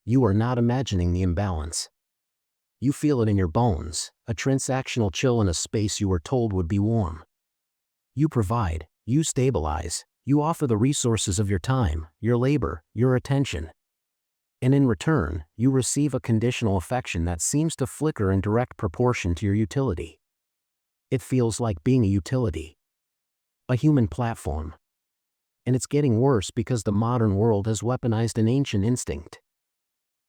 You are not imagining the imbalance. You feel it in your bones, a transactional chill in a space you were told would be warm. You provide, you stabilize, you offer the resources of your time, your labor, your attention. And in return, you receive a conditional affection that seems to flicker in direct proportion to your utility. It feels like being a utility. A human platform. And it's getting worse because the modern world has weaponized an ancient instinct.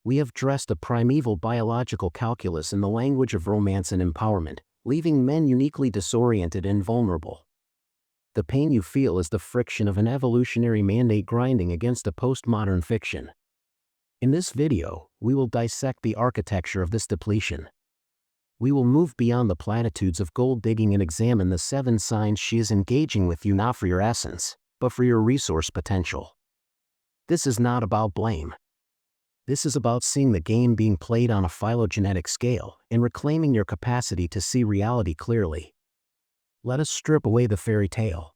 We have dressed a primeval biological calculus in the language of romance and empowerment, leaving men uniquely disoriented and vulnerable. The pain you feel is the friction of an evolutionary mandate grinding against a postmodern fiction. In this video, we will dissect the architecture of this depletion. We will move beyond the platitudes of gold digging and examine the 7 signs she is engaging with you not for your essence, but for your resource potential. This is not about blame. This is about seeing the game being played on a phylogenetic scale and reclaiming your capacity to see reality clearly. Let us strip away the fairy tale.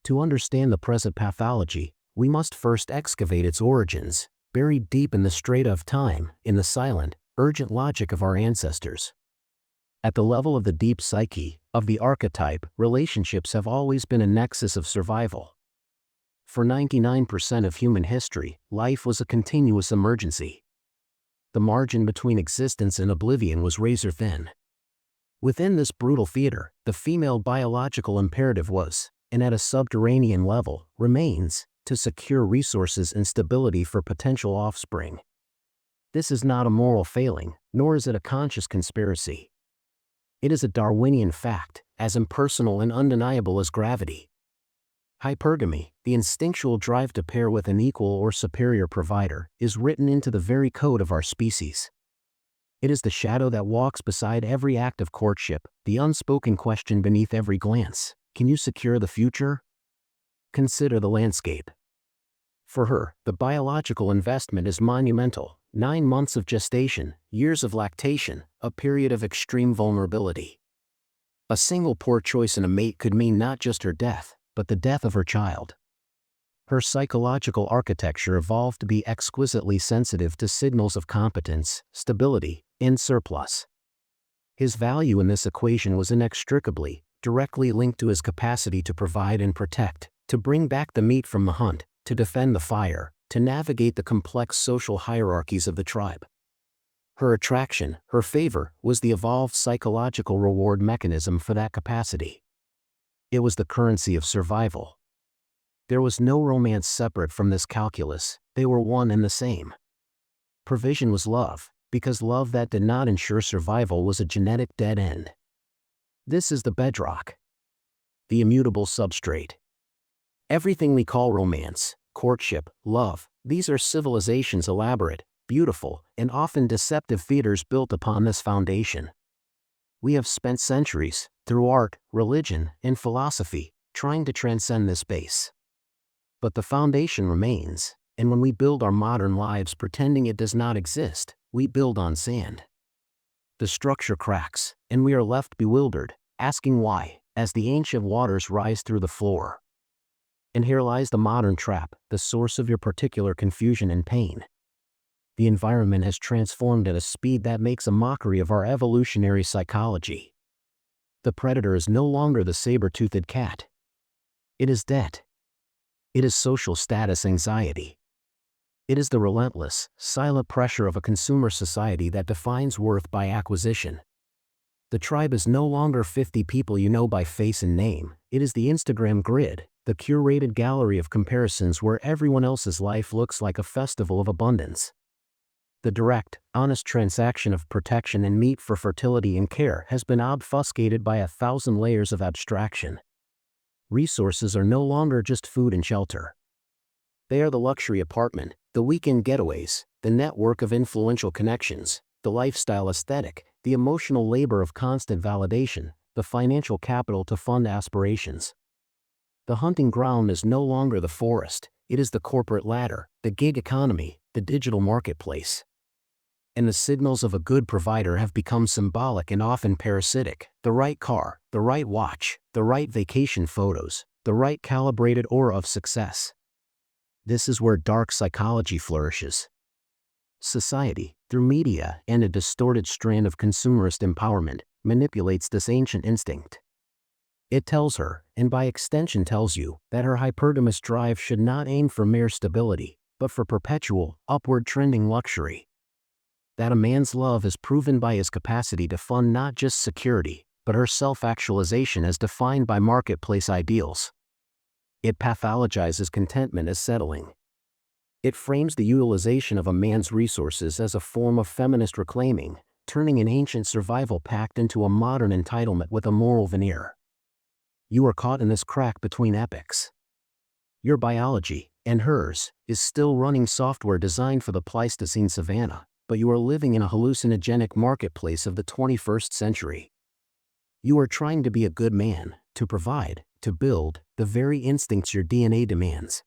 To understand the present pathology, we must first excavate its origins, buried deep in the strata of time, in the silent, urgent logic of our ancestors. At the level of the deep psyche, of the archetype, relationships have always been a nexus of survival. For 99% of human history, life was a continuous emergency. The margin between existence and oblivion was razor thin. Within this brutal theater, the female biological imperative was, and at a subterranean level, remains, to secure resources and stability for potential offspring. This is not a moral failing, nor is it a conscious conspiracy. It is a Darwinian fact, as impersonal and undeniable as gravity. Hypergamy, the instinctual drive to pair with an equal or superior provider, is written into the very code of our species. It is the shadow that walks beside every act of courtship, the unspoken question beneath every glance. Can you secure the future? Consider the landscape. For her, the biological investment is monumental. 9 months of gestation, years of lactation, a period of extreme vulnerability. A single poor choice in a mate could mean not just her death, but the death of her child. Her psychological architecture evolved to be exquisitely sensitive to signals of competence, stability, and surplus. His value in this equation was inextricably, directly linked to his capacity to provide and protect, to bring back the meat from the hunt, to defend the fire, to navigate the complex social hierarchies of the tribe. Her attraction, her favor, was the evolved psychological reward mechanism for that capacity. It was the currency of survival. There was no romance separate from this calculus, they were one and the same. Provision was love, because love that did not ensure survival was a genetic dead end. This is the bedrock. The immutable substrate. Everything we call romance, courtship, love, these are civilization's elaborate, beautiful, and often deceptive theaters built upon this foundation. We have spent centuries, through art, religion, and philosophy, trying to transcend this base. But the foundation remains, and when we build our modern lives pretending it does not exist, we build on sand. The structure cracks, and we are left bewildered, asking why, as the ancient waters rise through the floor. And here lies the modern trap, the source of your particular confusion and pain. The environment has transformed at a speed that makes a mockery of our evolutionary psychology. The predator is no longer the saber-toothed cat. It is debt. It is social status anxiety. It is the relentless, silent pressure of a consumer society that defines worth by acquisition. The tribe is no longer 50 people you know by face and name, it is the Instagram grid, the curated gallery of comparisons where everyone else's life looks like a festival of abundance. The direct, honest transaction of protection and meat for fertility and care has been obfuscated by 1,000 layers of abstraction. Resources are no longer just food and shelter. They are the luxury apartment, the weekend getaways, the network of influential connections, the lifestyle aesthetic, the emotional labor of constant validation, the financial capital to fund aspirations. The hunting ground is no longer the forest, it is the corporate ladder, the gig economy, the digital marketplace. And the signals of a good provider have become symbolic and often parasitic: the right car, the right watch, the right vacation photos, the right calibrated aura of success. This is where dark psychology flourishes. society, through media and a distorted strand of consumerist empowerment, manipulates this ancient instinct. It tells her, and by extension tells you, that her hypergamous drive should not aim for mere stability, but for perpetual, upward trending luxury. That a man's love is proven by his capacity to fund not just security, but her self-actualization as defined by marketplace ideals. It pathologizes contentment as settling. It frames the utilization of a man's resources as a form of feminist reclaiming, turning an ancient survival pact into a modern entitlement with a moral veneer. You are caught in this crack between epochs. Your biology, and hers, is still running software designed for the Pleistocene savanna, but you are living in a hallucinogenic marketplace of the 21st century. You are trying to be a good man, to provide, to build, the very instincts your DNA demands.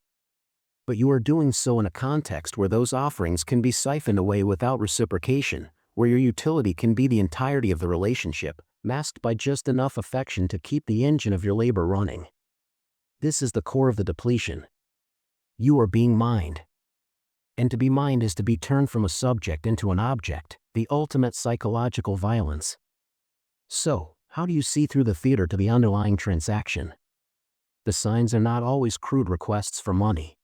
But you are doing so in a context where those offerings can be siphoned away without reciprocation, where your utility can be the entirety of the relationship, masked by just enough affection to keep the engine of your labor running. This is the core of the depletion. You are being mined. And to be mined is to be turned from a subject into an object, the ultimate psychological violence. So, how do you see through the theater to the underlying transaction? The signs are not always crude requests for money.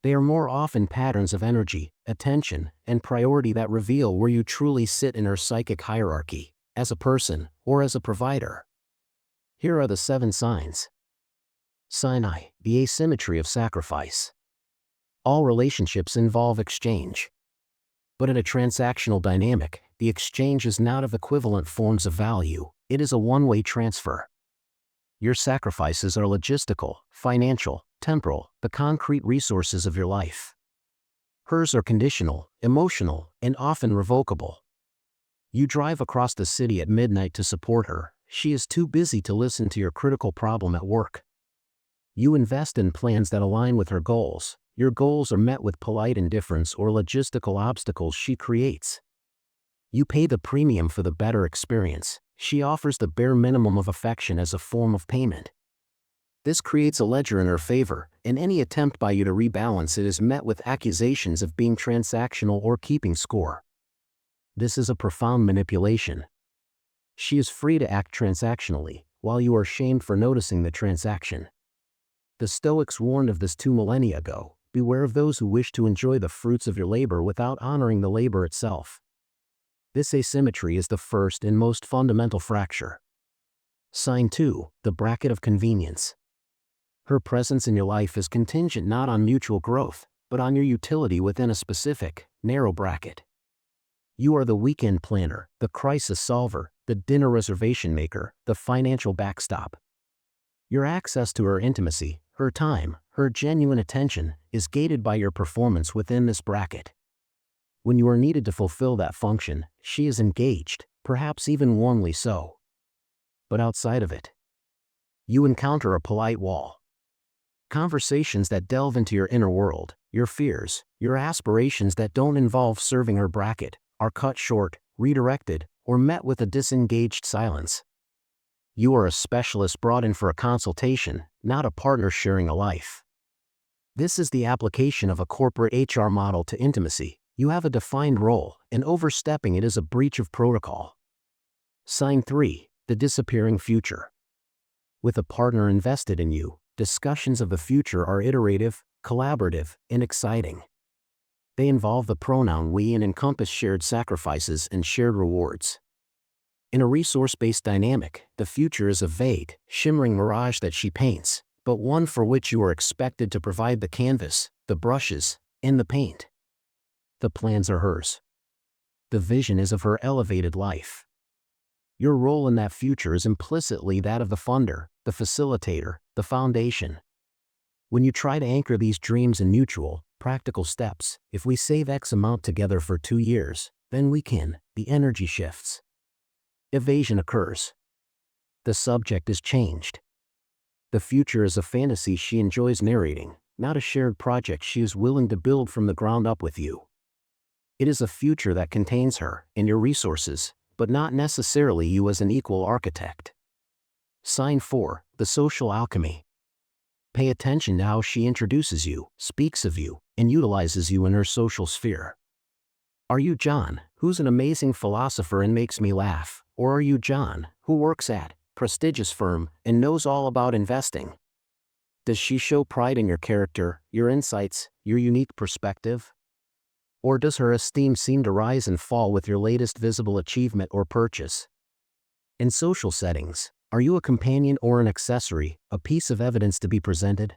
They are more often patterns of energy, attention, and priority that reveal where you truly sit in her psychic hierarchy, as a person, or as a provider. Here are the 7 signs. Sign I, the asymmetry of sacrifice. All relationships involve exchange. But in a transactional dynamic, the exchange is not of equivalent forms of value, it is a one-way transfer. Your sacrifices are logistical, financial, temporal, the concrete resources of your life. Hers are conditional, emotional, and often revocable. You drive across the city at midnight to support her, she is too busy to listen to your critical problem at work. You invest in plans that align with her goals, your goals are met with polite indifference or logistical obstacles she creates. You pay the premium for the better experience, she offers the bare minimum of affection as a form of payment. This creates a ledger in her favor, and any attempt by you to rebalance it is met with accusations of being transactional or keeping score. This is a profound manipulation. She is free to act transactionally, while you are shamed for noticing the transaction. The Stoics warned of this 2 millennia ago, beware of those who wish to enjoy the fruits of your labor without honoring the labor itself. This asymmetry is the first and most fundamental fracture. Sign 2, the bracket of convenience. Her presence in your life is contingent not on mutual growth, but on your utility within a specific, narrow bracket. You are the weekend planner, the crisis solver, the dinner reservation maker, the financial backstop. Your access to her intimacy, her time, her genuine attention, is gated by your performance within this bracket. When you are needed to fulfill that function, she is engaged, perhaps even warmly so. But outside of it, you encounter a polite wall. Conversations that delve into your inner world, your fears, your aspirations that don't involve serving her bracket, are cut short, redirected, or met with a disengaged silence. You are a specialist brought in for a consultation, not a partner sharing a life. This is the application of a corporate HR model to intimacy. You have a defined role, and overstepping it is a breach of protocol. Sign 3, the disappearing future. With a partner invested in you, discussions of the future are iterative, collaborative, and exciting. They involve the pronoun we and encompass shared sacrifices and shared rewards. In a resource-based dynamic, the future is a vague, shimmering mirage that she paints, but one for which you are expected to provide the canvas, the brushes, and the paint. The plans are hers. The vision is of her elevated life. Your role in that future is implicitly that of the funder, the facilitator, the foundation. When you try to anchor these dreams in mutual, practical steps, if we save X amount together for 2 years, then we can, the energy shifts. Evasion occurs. The subject is changed. The future is a fantasy she enjoys narrating, not a shared project she is willing to build from the ground up with you. It is a future that contains her and your resources, but not necessarily you as an equal architect. Sign 4, the social alchemy. Pay attention to how she introduces you, speaks of you, and utilizes you in her social sphere. Are you John, who's an amazing philosopher and makes me laugh, or are you John, who works at prestigious firm and knows all about investing? Does she show pride in your character, your insights, your unique perspective? Or does her esteem seem to rise and fall with your latest visible achievement or purchase? In social settings, are you a companion or an accessory, a piece of evidence to be presented?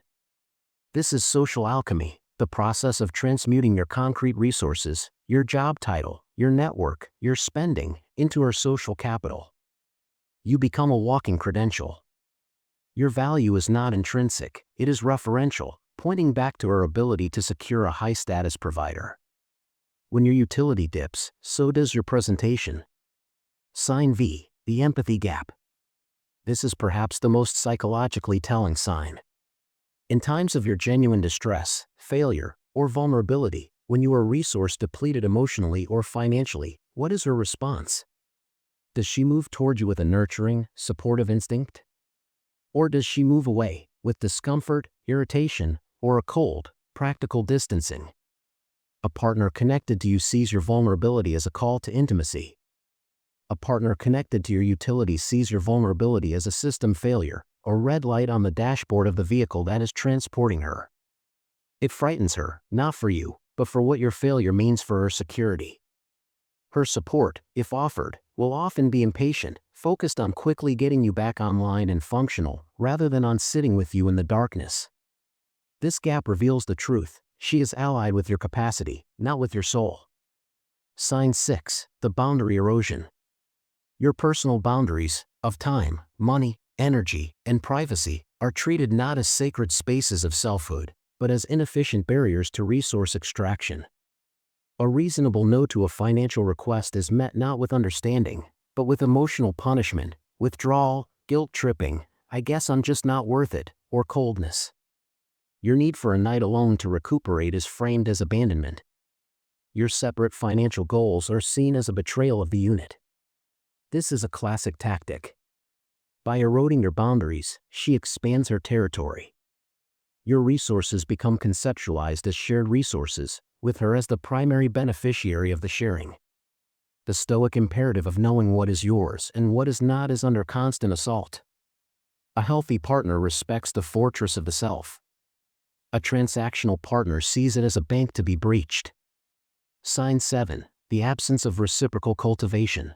This is social alchemy, the process of transmuting your concrete resources, your job title, your network, your spending, into her social capital. You become a walking credential. Your value is not intrinsic, it is referential, pointing back to her ability to secure a high-status provider. When your utility dips, so does your presentation. Sign V, the empathy gap. This is perhaps the most psychologically telling sign. In times of your genuine distress, failure, or vulnerability, when you are resource depleted emotionally or financially, what is her response? Does she move toward you with a nurturing, supportive instinct? Or does she move away, with discomfort, irritation, or a cold, practical distancing? A partner connected to you sees your vulnerability as a call to intimacy. A partner connected to your utility sees your vulnerability as a system failure, a red light on the dashboard of the vehicle that is transporting her. It frightens her, not for you, but for what your failure means for her security. Her support, if offered, will often be impatient, focused on quickly getting you back online and functional, rather than on sitting with you in the darkness. This gap reveals the truth: she is allied with your capacity, not with your soul. Sign 6, the boundary erosion. Your personal boundaries, of time, money, energy, and privacy, are treated not as sacred spaces of selfhood, but as inefficient barriers to resource extraction. A reasonable no to a financial request is met not with understanding, but with emotional punishment, withdrawal, guilt-tripping, "I guess I'm just not worth it," or coldness. Your need for a night alone to recuperate is framed as abandonment. Your separate financial goals are seen as a betrayal of the unit. This is a classic tactic. By eroding your boundaries, she expands her territory. Your resources become conceptualized as shared resources, with her as the primary beneficiary of the sharing. The Stoic imperative of knowing what is yours and what is not is under constant assault. A healthy partner respects the fortress of the self. A transactional partner sees it as a bank to be breached. Sign 7, the absence of reciprocal cultivation.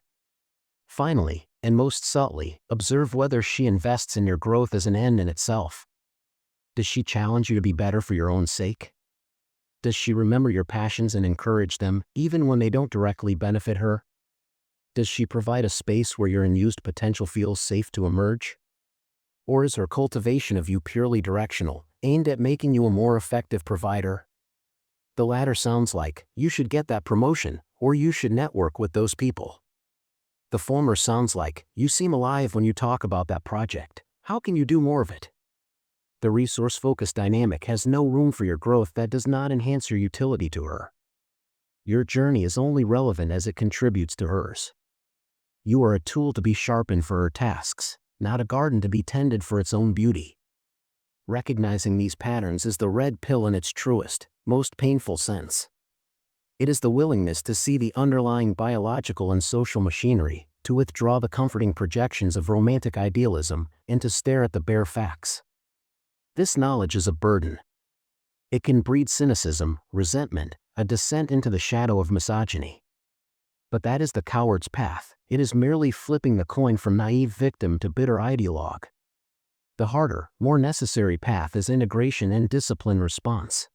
Finally, and most subtly, observe whether she invests in your growth as an end in itself. Does she challenge you to be better for your own sake? Does she remember your passions and encourage them, even when they don't directly benefit her? Does she provide a space where your unused potential feels safe to emerge? Or is her cultivation of you purely directional, aimed at making you a more effective provider? The latter sounds like, "You should get that promotion," or "You should network with those people." The former sounds like, "You seem alive when you talk about that project. How can you do more of it?" The resource-focused dynamic has no room for your growth that does not enhance your utility to her. Your journey is only relevant as it contributes to hers. You are a tool to be sharpened for her tasks, not a garden to be tended for its own beauty. Recognizing these patterns is the red pill in its truest, most painful sense. It is the willingness to see the underlying biological and social machinery, to withdraw the comforting projections of romantic idealism, and to stare at the bare facts. This knowledge is a burden. It can breed cynicism, resentment, a descent into the shadow of misogyny. But that is the coward's path. It is merely flipping the coin from naive victim to bitter ideologue. The harder, more necessary path is integration and discipline response.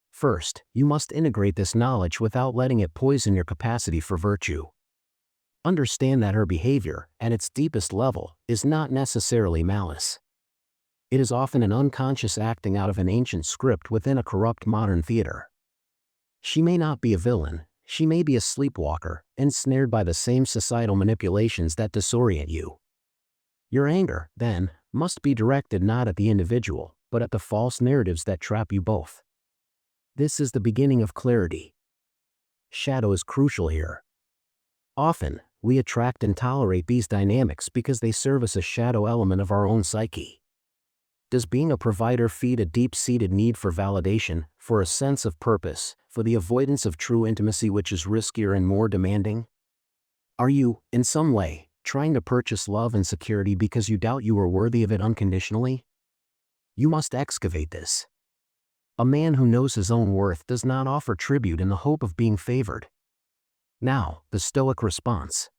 First, you must integrate this knowledge without letting it poison your capacity for virtue. Understand that her behavior, at its deepest level, is not necessarily malice. It is often an unconscious acting out of an ancient script within a corrupt modern theater. She may not be a villain, she may be a sleepwalker, ensnared by the same societal manipulations that disorient you. Your anger, then, must be directed not at the individual, but at the false narratives that trap you both. This is the beginning of clarity. Shadow is crucial here. Often, we attract and tolerate these dynamics because they serve as a shadow element of our own psyche. Does being a provider feed a deep-seated need for validation, for a sense of purpose, for the avoidance of true intimacy which is riskier and more demanding? Are you, in some way, trying to purchase love and security because you doubt you are worthy of it unconditionally? You must excavate this. A man who knows his own worth does not offer tribute in the hope of being favored. Now, the Stoic response.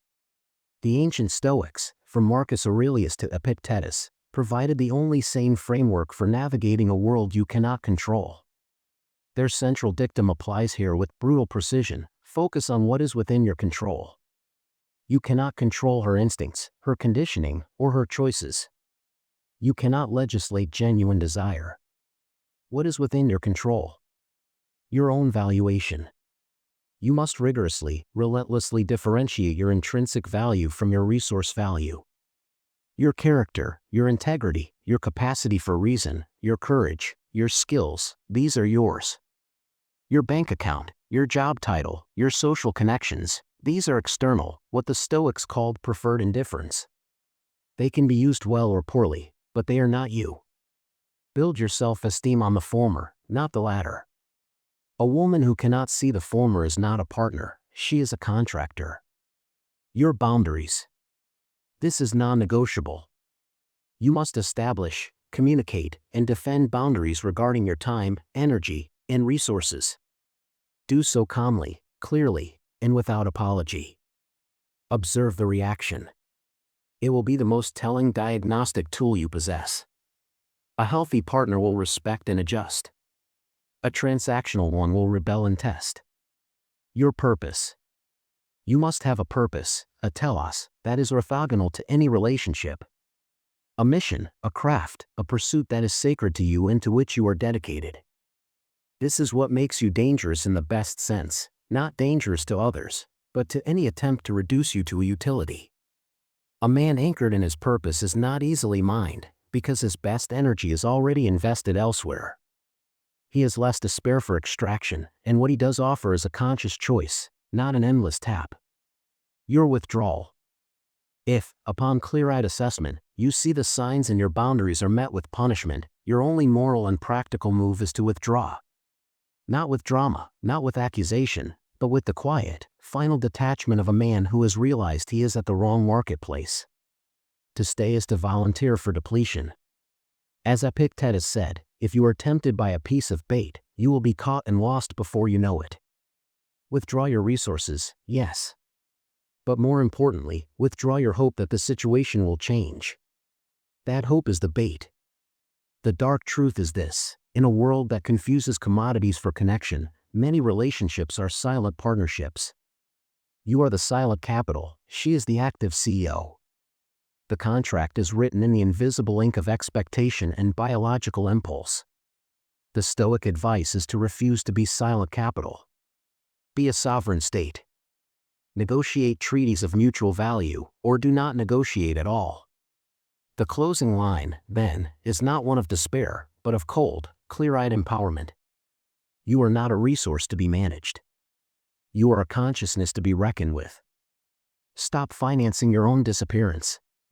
The ancient Stoics, from Marcus Aurelius to Epictetus, provided the only sane framework for navigating a world you cannot control. Their central dictum applies here with brutal precision: focus on what is within your control. You cannot control her instincts, her conditioning, or her choices. You cannot legislate genuine desire. What is within your control? Your own valuation. You must rigorously, relentlessly differentiate your intrinsic value from your resource value. Your character, your integrity, your capacity for reason, your courage, your skills, these are yours. Your bank account, your job title, your social connections, these are external, what the Stoics called preferred indifference. They can be used well or poorly, but they are not you. Build your self-esteem on the former, not the latter. A woman who cannot see the former is not a partner, she is a contractor. Your boundaries. This is non-negotiable. You must establish, communicate, and defend boundaries regarding your time, energy, and resources. Do so calmly, clearly, and without apology. Observe the reaction. It will be the most telling diagnostic tool you possess. A healthy partner will respect and adjust. A transactional one will rebel and test. Your purpose. You must have a purpose, a telos, that is orthogonal to any relationship. A mission, a craft, a pursuit that is sacred to you and to which you are dedicated. This is what makes you dangerous in the best sense, not dangerous to others, but to any attempt to reduce you to a utility. A man anchored in his purpose is not easily mined, because his best energy is already invested elsewhere. He has less to spare for extraction, and what he does offer is a conscious choice, not an endless tap. Your withdrawal. If, upon clear-eyed assessment, you see the signs and your boundaries are met with punishment, your only moral and practical move is to withdraw. Not with drama, not with accusation, but with the quiet, final detachment of a man who has realized he is at the wrong marketplace. To stay is to volunteer for depletion. As Epictetus said, if you are tempted by a piece of bait, you will be caught and lost before you know it. Withdraw your resources, yes. But more importantly, withdraw your hope that the situation will change. That hope is the bait. The dark truth is this: in a world that confuses commodities for connection, many relationships are silent partnerships. You are the silent capital, she is the active CEO. The contract is written in the invisible ink of expectation and biological impulse. The Stoic advice is to refuse to be silent capital. Be a sovereign state. Negotiate treaties of mutual value, or do not negotiate at all. The closing line, then, is not one of despair, but of cold, clear-eyed empowerment. You are not a resource to be managed. You are a consciousness to be reckoned with. Stop financing your own disappearance.